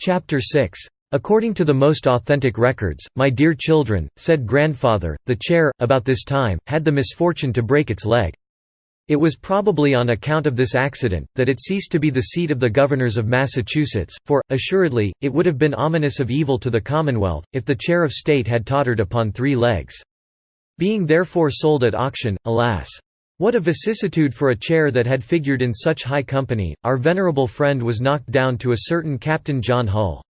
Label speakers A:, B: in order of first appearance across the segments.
A: Chapter 6. According to the most authentic records, "My dear children," said grandfather, "the chair, about this time, had the misfortune to break its leg. It was probably on account of this accident, that it ceased to be the seat of the governors of Massachusetts, for, assuredly, it would have been ominous of evil to the Commonwealth, if the chair of state had tottered upon 3 legs. Being therefore sold at auction, alas! What a vicissitude for a chair that had figured in such high company. Our venerable friend was knocked down to a certain Captain John Hull.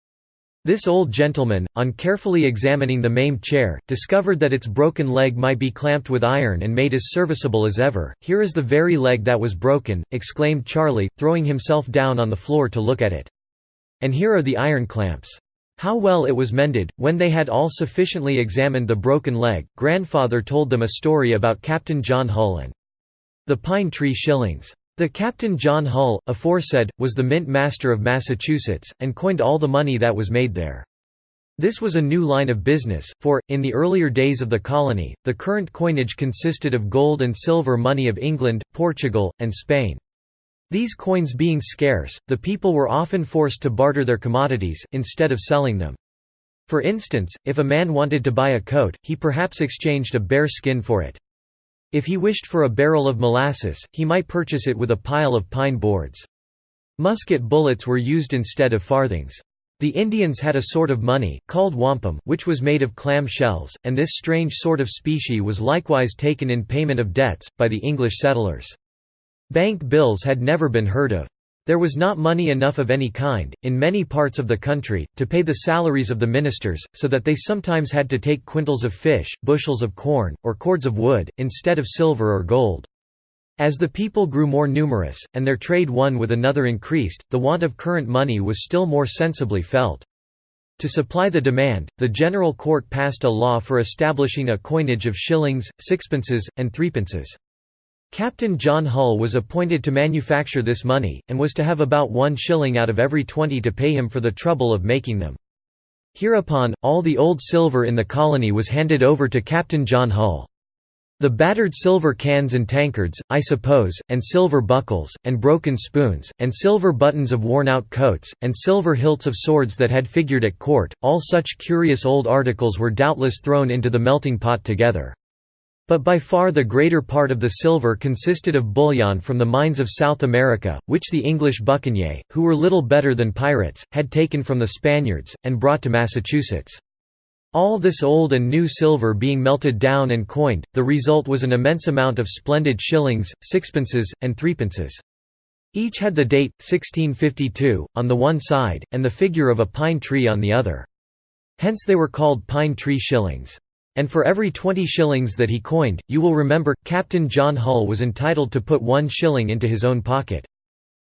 A: This old gentleman, on carefully examining the maimed chair, discovered that its broken leg might be clamped with iron and made as serviceable as ever. Here is the very leg that was broken," exclaimed Charlie, throwing himself down on the floor to look at it. "And here are the iron clamps. How well it was mended." When they had all sufficiently examined the broken leg, grandfather told them a story about Captain John Hull and the Pinetree shillings. The Captain John Hull, aforesaid, was the mint master of Massachusetts, and coined all the money that was made there. This was a new line of business, for, in the earlier days of the colony, the current coinage consisted of gold and silver money of England, Portugal, and Spain. These coins being scarce, the people were often forced to barter their commodities, instead of selling them. For instance, if a man wanted to buy a coat, he perhaps exchanged a bear skin for it. If he wished for a barrel of molasses, he might purchase it with a pile of pine boards. Musket bullets were used instead of farthings. The Indians had a sort of money, called wampum, which was made of clam shells, and this strange sort of specie was likewise taken in payment of debts, by the English settlers. Bank bills had never been heard of. There was not money enough of any kind, in many parts of the country, to pay the salaries of the ministers, so that they sometimes had to take quintals of fish, bushels of corn, or cords of wood, instead of silver or gold. As the people grew more numerous, and their trade one with another increased, the want of current money was still more sensibly felt. To supply the demand, the General Court passed a law for establishing a coinage of shillings, sixpences, and threepences. Captain John Hull was appointed to manufacture this money, and was to have about 1 shilling out of every 20 to pay him for the trouble of making them. Hereupon, all the old silver in the colony was handed over to Captain John Hull. The battered silver cans and tankards, I suppose, and silver buckles, and broken spoons, and silver buttons of worn-out coats, and silver hilts of swords that had figured at court, all such curious old articles were doubtless thrown into the melting pot together. But by far the greater part of the silver consisted of bullion from the mines of South America, which the English buccaneers, who were little better than pirates, had taken from the Spaniards, and brought to Massachusetts. All this old and new silver being melted down and coined, the result was an immense amount of splendid shillings, sixpences, and threepences. Each had the date, 1652, on the one side, and the figure of a pine tree on the other. Hence they were called pine tree shillings. And for every 20 shillings that he coined, you will remember, Captain John Hull was entitled to put 1 shilling into his own pocket.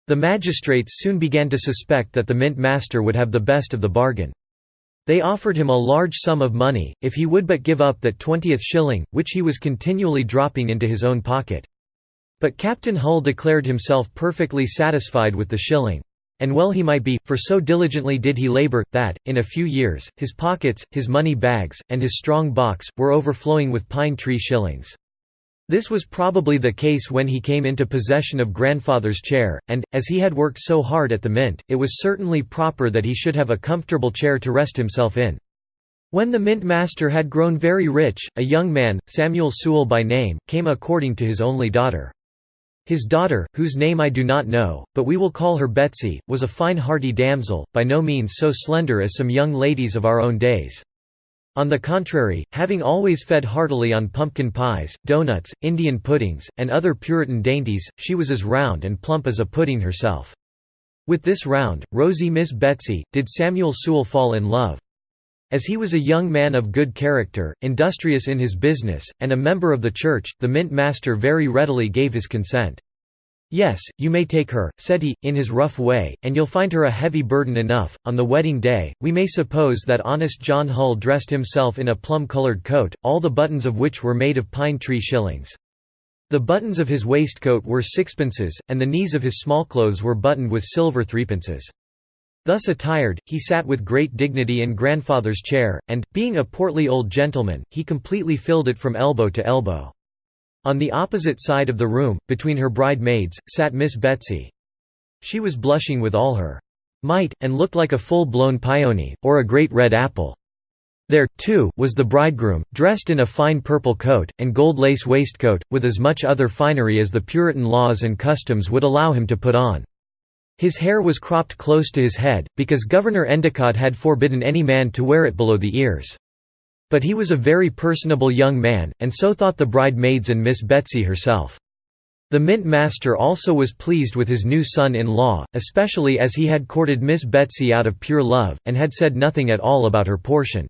A: The magistrates soon began to suspect that the mint master would have the best of the bargain. They offered him a large sum of money, if he would but give up that 20th shilling, which he was continually dropping into his own pocket. But Captain Hull declared himself perfectly satisfied with the shilling. And well he might be, for so diligently did he labor, that, in a few years, his pockets, his money bags, and his strong box, were overflowing with pine tree shillings. This was probably the case when he came into possession of grandfather's chair, and, as he had worked so hard at the mint, it was certainly proper that he should have a comfortable chair to rest himself in. When the mint master had grown very rich, a young man, Samuel Sewell by name, came according to his only daughter. His daughter, whose name I do not know, but we will call her Betsey, was a fine hearty damsel, by no means so slender as some young ladies of our own days. On the contrary, having always fed heartily on pumpkin pies, doughnuts, Indian puddings, and other Puritan dainties, she was as round and plump as a pudding herself. With this round, rosy Miss Betsey, did Samuel Sewell fall in love. As he was a young man of good character, industrious in his business, and a member of the church, the mint master very readily gave his consent. "Yes, you may take her," said he, in his rough way, "and you'll find her a heavy burden enough." On the wedding day, we may suppose that honest John Hull dressed himself in a plum-colored coat, all the buttons of which were made of pine tree shillings. The buttons of his waistcoat were sixpences, and the knees of his smallclothes were buttoned with silver threepences. Thus attired, he sat with great dignity in grandfather's chair, and, being a portly old gentleman, he completely filled it from elbow to elbow. On the opposite side of the room, between her bride maids, sat Miss Betsey. She was blushing with all her might, and looked like a full-blown peony, or a great red apple. There, too, was the bridegroom, dressed in a fine purple coat, and gold lace waistcoat, with as much other finery as the Puritan laws and customs would allow him to put on. His hair was cropped close to his head, because Governor Endicott had forbidden any man to wear it below the ears. But he was a very personable young man, and so thought the bridesmaids and Miss Betsey herself. The mint master also was pleased with his new son-in-law, especially as he had courted Miss Betsey out of pure love, and had said nothing at all about her portion.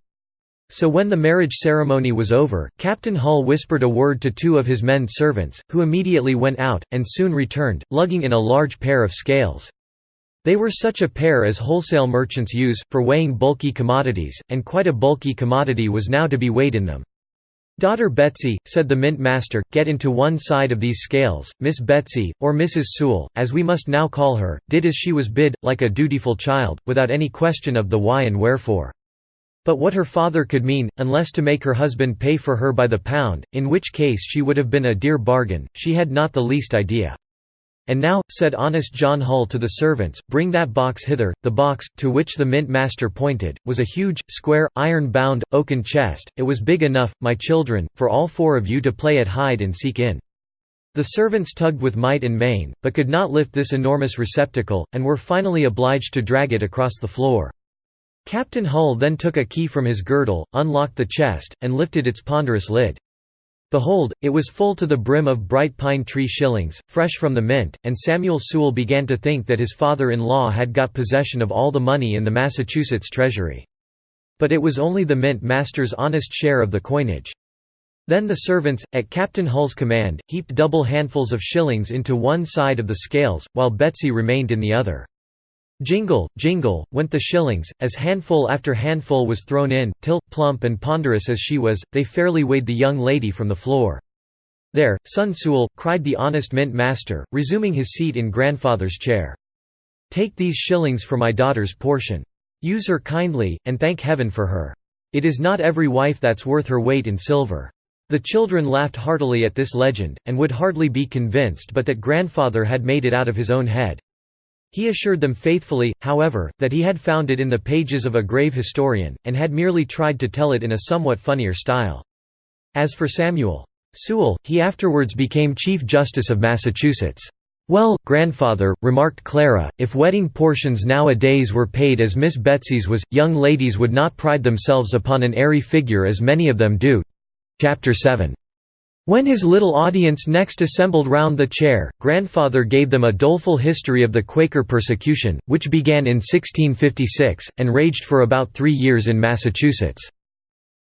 A: So when the marriage ceremony was over, Captain Hull whispered a word to two of his men servants, who immediately went out, and soon returned, lugging in a large pair of scales. They were such a pair as wholesale merchants use, for weighing bulky commodities, and quite a bulky commodity was now to be weighed in them. "Daughter Betsey," said the mint master, "get into one side of these scales." Miss Betsey, or Mrs. Sewell, as we must now call her, did as she was bid, like a dutiful child, without any question of the why and wherefore. But what her father could mean, unless to make her husband pay for her by the pound, in which case she would have been a dear bargain, she had not the least idea. "And now," said honest John Hull to the servants, "bring that box hither." The box, to which the mint master pointed, was a huge, square, iron-bound, oaken chest. It was big enough, my children, for all four of you to play at hide and seek in. The servants tugged with might and main, but could not lift this enormous receptacle, and were finally obliged to drag it across the floor. Captain Hull then took a key from his girdle, unlocked the chest, and lifted its ponderous lid. Behold, it was full to the brim of bright Pinetree shillings, fresh from the mint, and Samuel Sewell began to think that his father-in-law had got possession of all the money in the Massachusetts treasury. But it was only the mint master's honest share of the coinage. Then the servants, at Captain Hull's command, heaped double handfuls of shillings into one side of the scales, while Betsey remained in the other. Jingle, jingle, went the shillings, as handful after handful was thrown in, till, plump and ponderous as she was, they fairly weighed the young lady from the floor. "There, son Sewell," cried the honest mint master, resuming his seat in grandfather's chair. "Take these shillings for my daughter's portion. Use her kindly, and thank heaven for her. It is not every wife that's worth her weight in silver." The children laughed heartily at this legend, and would hardly be convinced but that grandfather had made it out of his own head. He assured them faithfully, however, that he had found it in the pages of a grave historian, and had merely tried to tell it in a somewhat funnier style. As for Samuel Sewell, he afterwards became Chief Justice of Massachusetts. "Well, grandfather," remarked Clara, "if wedding portions nowadays were paid as Miss Betsey's was, young ladies would not pride themselves upon an airy figure as many of them do." Chapter 7. When his little audience next assembled round the chair, grandfather gave them a doleful history of the Quaker persecution, which began in 1656, and raged for about 3 years in Massachusetts.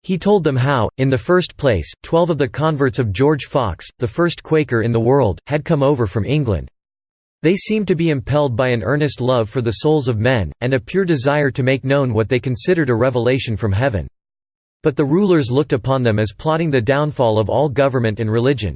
A: He told them how, in the first place, 12 of the converts of George Fox, the first Quaker in the world, had come over from England. They seemed to be impelled by an earnest love for the souls of men, and a pure desire to make known what they considered a revelation from heaven. But the rulers looked upon them as plotting the downfall of all government and religion.